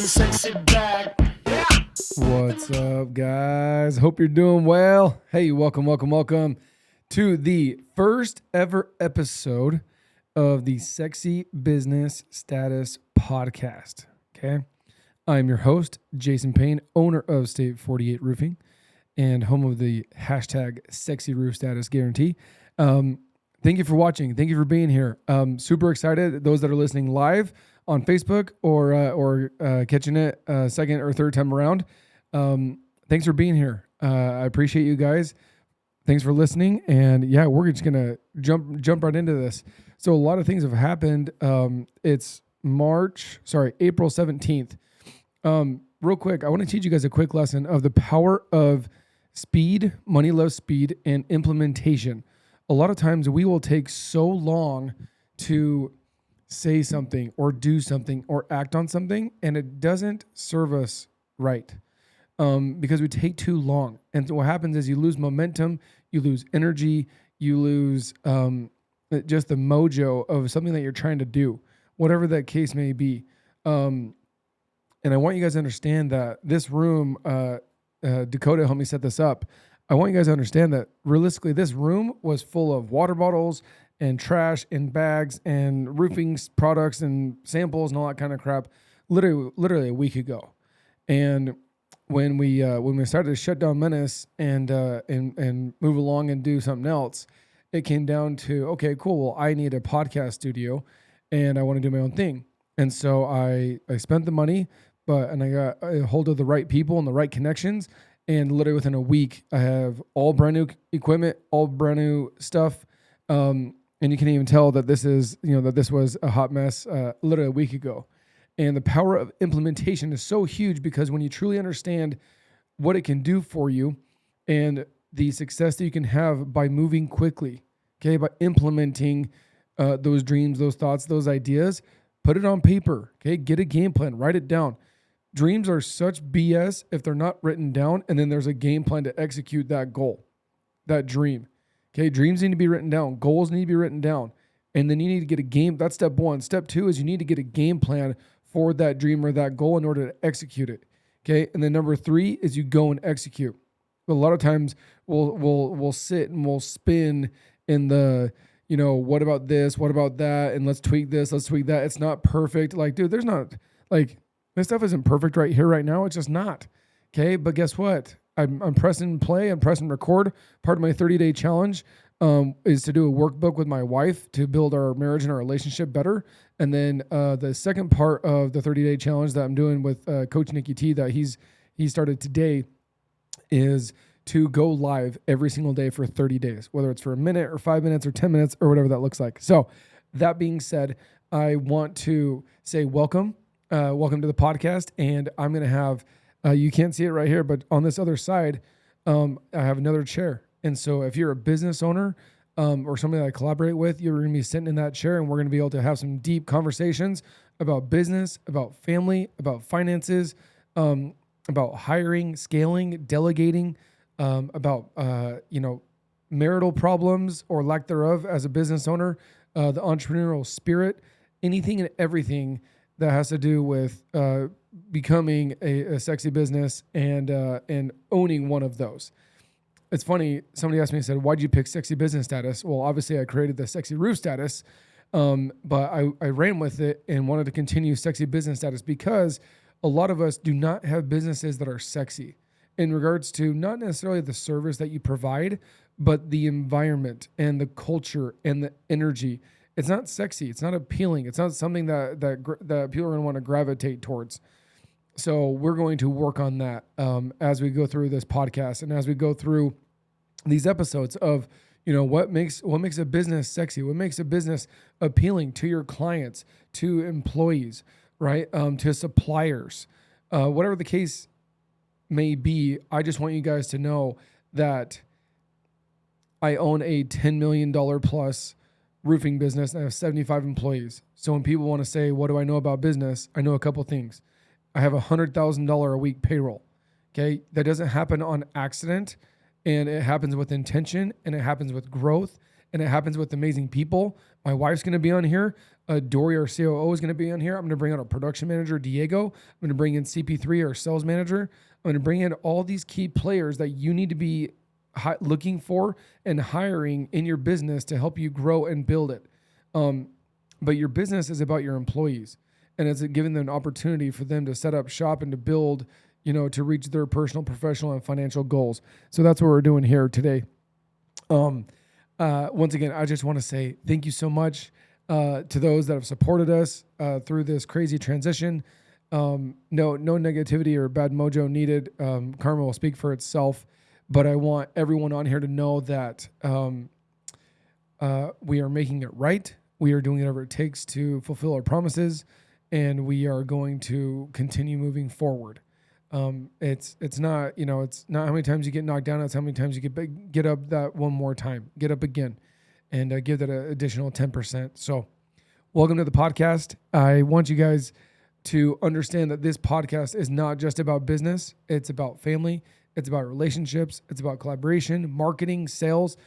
the sexy back. Yeah. What's up, guys? Hope you're doing well. Hey, welcome to the first ever episode of the Sexy Business Status Podcast. Okay. I'm your host, Jason Payne, owner of State 48 Roofing and home of the hashtag Sexy Roof Status Guarantee. Thank you for watching. Thank you for being here. Super excited. Those that are listening live on Facebook or catching it second or third time around. Thanks for being here. I appreciate you guys. Thanks for listening. And yeah, we're just gonna jump right into this. So a lot of things have happened. It's April 17th. Real quick, I want to teach you guys a quick lesson of the power of speed, money loves speed, and implementation. A lot of times we will take so long to say something or do something or act on something, and it doesn't serve us right because we take too long. And so what happens is you lose momentum, you lose energy, you lose just the mojo of something that you're trying to do, whatever that case may be. And I want you guys to understand that this room, Dakota helped me set this up. I want you guys to understand that realistically, this room was full of water bottles and trash and bags and roofing products and samples and all that kind of crap, literally a week ago. And when we started to shut down Menace and move along and do something else, it came down to, okay, cool. Well, I need a podcast studio and I want to do my own thing. And so I spent the money, and I got a hold of the right people and the right connections. And literally within a week, I have all brand new equipment, all brand new stuff. And you can even tell that this was a hot mess literally a week ago. And the power of implementation is so huge because when you truly understand what it can do for you and the success that you can have by moving quickly, okay, by implementing those dreams, those thoughts, those ideas, put it on paper, okay, get a game plan, write it down. Dreams are such BS if they're not written down, and then there's a game plan to execute that goal, that dream. Okay, dreams need to be written down. Goals need to be written down. And then you need to get a game. That's step one. Step two is you need to get a game plan for that dream or that goal in order to execute it. Okay, and then number three is you go and execute. But a lot of times we'll sit and we'll spin in the, what about this? What about that? And let's tweak this. Let's tweak that. It's not perfect. Like, dude, there's not this stuff isn't perfect right here, right now. It's just not. Okay. But guess what? I'm pressing play. I'm pressing record. Part of my 30-day challenge is to do a workbook with my wife to build our marriage and our relationship better. And then the second part of the 30-day challenge that I'm doing with Coach Nikki T that he started today is to go live every single day for 30 days, whether it's for a minute or 5 minutes or 10 minutes or whatever that looks like. So that being said, I want to say welcome to the podcast. And I'm going to have, you can't see it right here, but on this other side, I have another chair. And so if you're a business owner or somebody that I collaborate with, you're going to be sitting in that chair and we're going to be able to have some deep conversations about business, about family, about finances, about hiring, scaling, delegating, about, marital problems or lack thereof as a business owner, the entrepreneurial spirit, anything and everything that has to do with becoming a sexy business and owning one of those. It's funny. Somebody asked me, said, why'd you pick sexy business status? Well, obviously I created the sexy roof status, but I ran with it and wanted to continue sexy business status because a lot of us do not have businesses that are sexy in regards to not necessarily the service that you provide, but the environment and the culture and the energy. It's not sexy. It's not appealing. It's not something that people are going to want to gravitate towards. So we're going to work on that as we go through this podcast and as we go through these episodes of, what makes a business sexy, what makes a business appealing to your clients, to employees, right? To suppliers, whatever the case may be. I just want you guys to know that I own a $10 million plus roofing business and I have 75 employees. So when people want to say, what do I know about business? I know a couple things. I have $100,000 a week payroll. Okay. That doesn't happen on accident, and it happens with intention, and it happens with growth, and it happens with amazing people. My wife's going to be on here. Dory, our COO, is going to be on here. I'm going to bring on our production manager, Diego. I'm going to bring in CP3, our sales manager. I'm going to bring in all these key players that you need to be looking for and hiring in your business to help you grow and build it. But your business is about your employees, and it's giving them an opportunity for them to set up shop and to build, to reach their personal, professional, and financial goals. So that's what we're doing here today. Once again, I just want to say thank you so much to those that have supported us through this crazy transition. No negativity or bad mojo needed. Karma will speak for itself. But I want everyone on here to know that we are making it right. We are doing whatever it takes to fulfill our promises, and we are going to continue moving forward. It's not how many times you get knocked down. It's how many times you get up that one more time, get up again, and give that an additional 10%. So welcome to the podcast. I want you guys to understand that this podcast is not just about business. It's about family. It's about relationships. It's about collaboration, marketing, sales,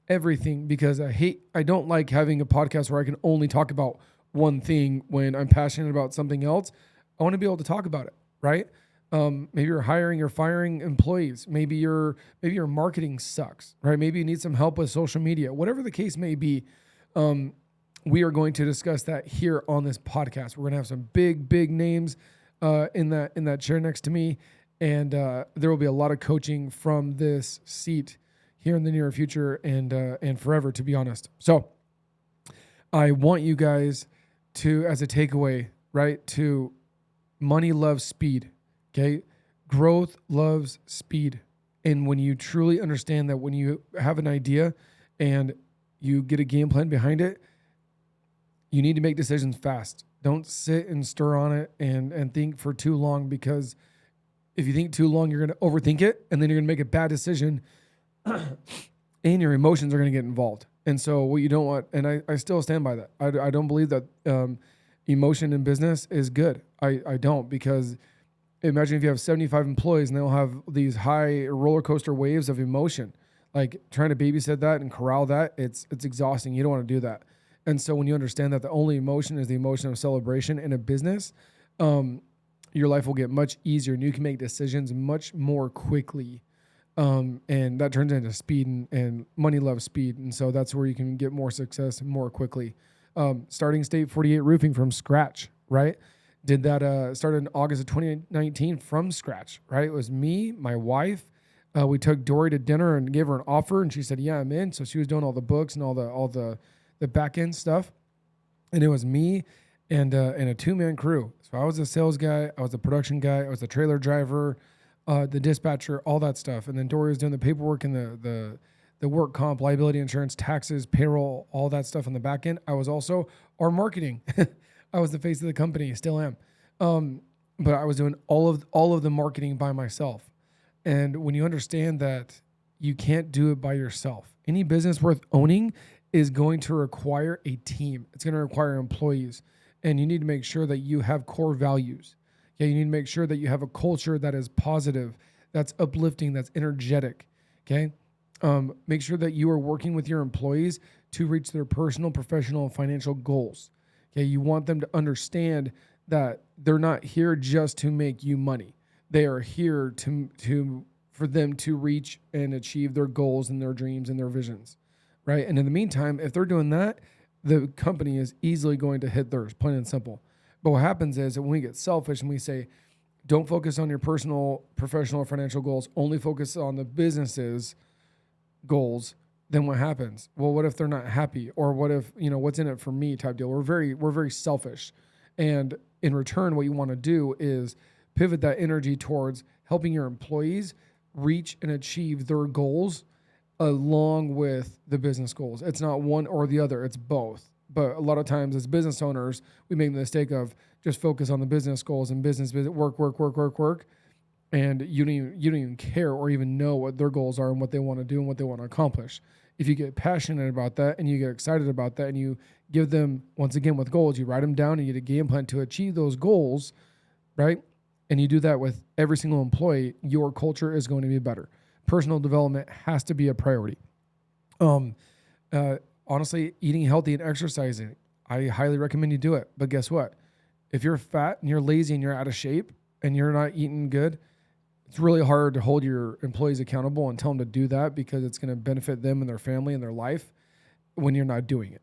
everything, because I don't like having a podcast where I can only talk about one thing when I'm passionate about something else. I want to be able to talk about it, right? Maybe you're hiring or firing employees. Maybe your marketing sucks, right? Maybe you need some help with social media. Whatever the case may be, we are going to discuss that here on this podcast. We're going to have some big names in that chair next to me, and there will be a lot of coaching from this seat here in the near future and forever, to be honest. So I want you guys to, as a takeaway, right, to money loves speed, okay? Growth loves speed. And when you truly understand that when you have an idea and you get a game plan behind it, you need to make decisions fast. Don't sit and stir on it and think for too long, because if you think too long, you're going to overthink it, and then you're going to make a bad decision and your emotions are going to get involved. And so what you don't want, and I still stand by that. I don't believe that emotion in business is good. I don't, because imagine if you have 75 employees and they'll have these high roller coaster waves of emotion, like trying to babysit that and corral that. It's exhausting. You don't want to do that. And so when you understand that the only emotion is the emotion of celebration in a business, your life will get much easier and you can make decisions much more quickly. And that turns into speed, and money loves speed. And so that's where you can get more success more quickly. Starting State 48 Roofing from scratch, right? Did that, started in August of 2019 from scratch, right? It was me, my wife. We took Dory to dinner and gave her an offer, and she said, yeah, I'm in. So she was doing all the books and all the back end stuff. And it was me and a 2-man crew. So I was the sales guy, I was the production guy, I was the trailer driver, the dispatcher, all that stuff. And then Dory was doing the paperwork and the work comp, liability insurance, taxes, payroll, all that stuff on the back end. I was also our marketing. I was the face of the company, still am. But I was doing all of the marketing by myself. And when you understand that you can't do it by yourself, any business worth owning is going to require a team. It's going to require employees. And you need to make sure that you have core values. Okay, you need to make sure that you have a culture that is positive, that's uplifting, that's energetic. Okay, make sure that you are working with your employees to reach their personal, professional, and financial goals. Okay, you want them to understand that they're not here just to make you money. They are here for them to reach and achieve their goals and their dreams and their visions, right? And in the meantime, if they're doing that, the company is easily going to hit theirs, plain and simple. But what happens is that when we get selfish and we say, don't focus on your personal, professional, or financial goals, only focus on the business's goals, then what happens? Well, what if they're not happy? Or what if, what's in it for me type deal? We're very selfish. And in return, what you want to do is pivot that energy towards helping your employees reach and achieve their goals along with the business goals. It's not one or the other, it's both. But a lot of times as business owners, we make the mistake of just focus on the business goals and business work. And you don't even care or even know what their goals are and what they want to do and what they want to accomplish. If you get passionate about that and you get excited about that and you give them, once again, with goals, you write them down and you get a game plan to achieve those goals, right? And you do that with every single employee, your culture is going to be better. Personal development has to be a priority. Honestly, eating healthy and exercising. I highly recommend you do it. But guess what? If you're fat and you're lazy and you're out of shape and you're not eating good, it's really hard to hold your employees accountable and tell them to do that because it's going to benefit them and their family and their life when you're not doing it.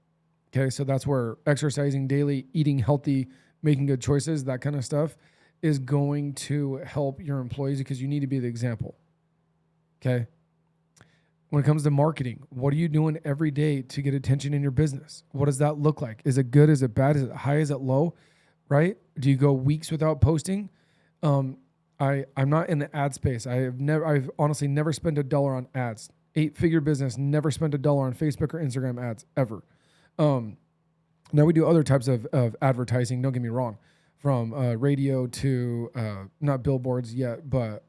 Okay, so that's where exercising daily, eating healthy, making good choices, that kind of stuff is going to help your employees because you need to be the example. Okay. When it comes to marketing, what are you doing every day to get attention in your business? What does that look like? Is it good? Is it bad? Is it high? Is it low? Right? Do you go weeks without posting? I'm not in the ad space. I've honestly never spent $1 on ads. 8-figure business, never spent $1 on Facebook or Instagram ads ever. Now we do other types of advertising. Don't get me wrong, from radio to not billboards yet, but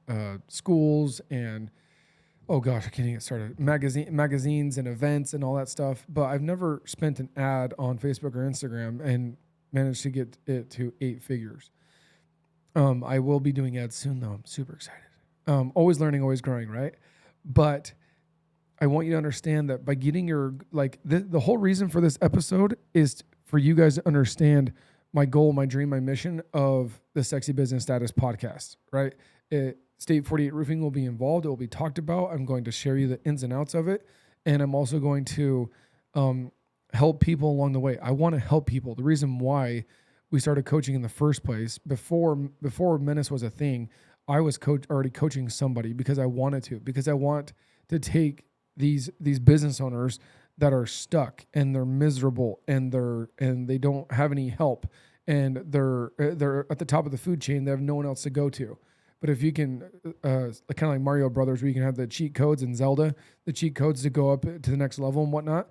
schools and oh gosh, I can't even get started. Magazines and events and all that stuff. But I've never spent an ad on Facebook or Instagram and managed to get it to 8 figures. I will be doing ads soon though. I'm super excited. Always learning, always growing, right? But I want you to understand that by getting your, the whole reason for this episode is for you guys to understand my goal, my dream, my mission of the Sexy Business Status podcast, right? State 48 Roofing will be involved. It will be talked about. I'm going to share you the ins and outs of it. And I'm also going to help people along the way. I want to help people. The reason why we started coaching in the first place, before Menace was a thing, I was already coaching somebody because I wanted to, because I want to take these business owners that are stuck and they're miserable and they don't have any help and they're at the top of the food chain. They have no one else to go to. But if you can, kind of like Mario Brothers, where you can have the cheat codes in Zelda, the cheat codes to go up to the next level and whatnot,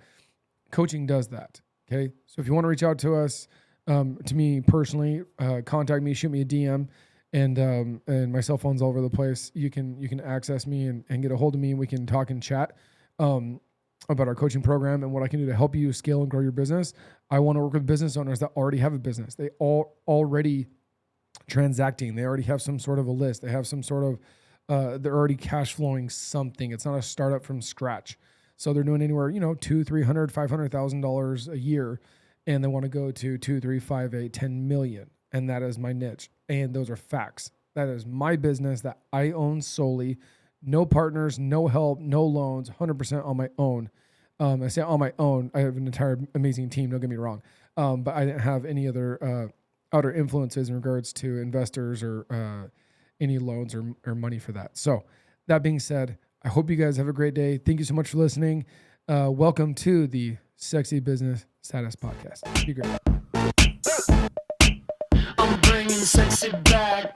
coaching does that. Okay, so if you want to reach out to us, to me personally, contact me, shoot me a DM, and my cell phone's all over the place. You can access me and get a hold of me, and we can talk and chat about our coaching program and what I can do to help you scale and grow your business. I want to work with business owners that already have a business. They already transacting. They already have some sort of a list. They have some sort of, they're already cash flowing something. It's not a startup from scratch. So they're doing anywhere, $200,000, $300,000, $500,000 a year. And they want to go to 2, 3, 5, 8, 10 million. And that is my niche. And those are facts. That is my business that I own solely. No partners, no help, no loans, 100% on my own. I say on my own. I have an entire amazing team. Don't get me wrong. But I didn't have any other, outer influences in regards to investors or any loans or money for that. So that being said, I hope you guys have a great day. Thank you so much for listening. Welcome to the Sexy Business Status Podcast. Be great. I'm bringing sexy back.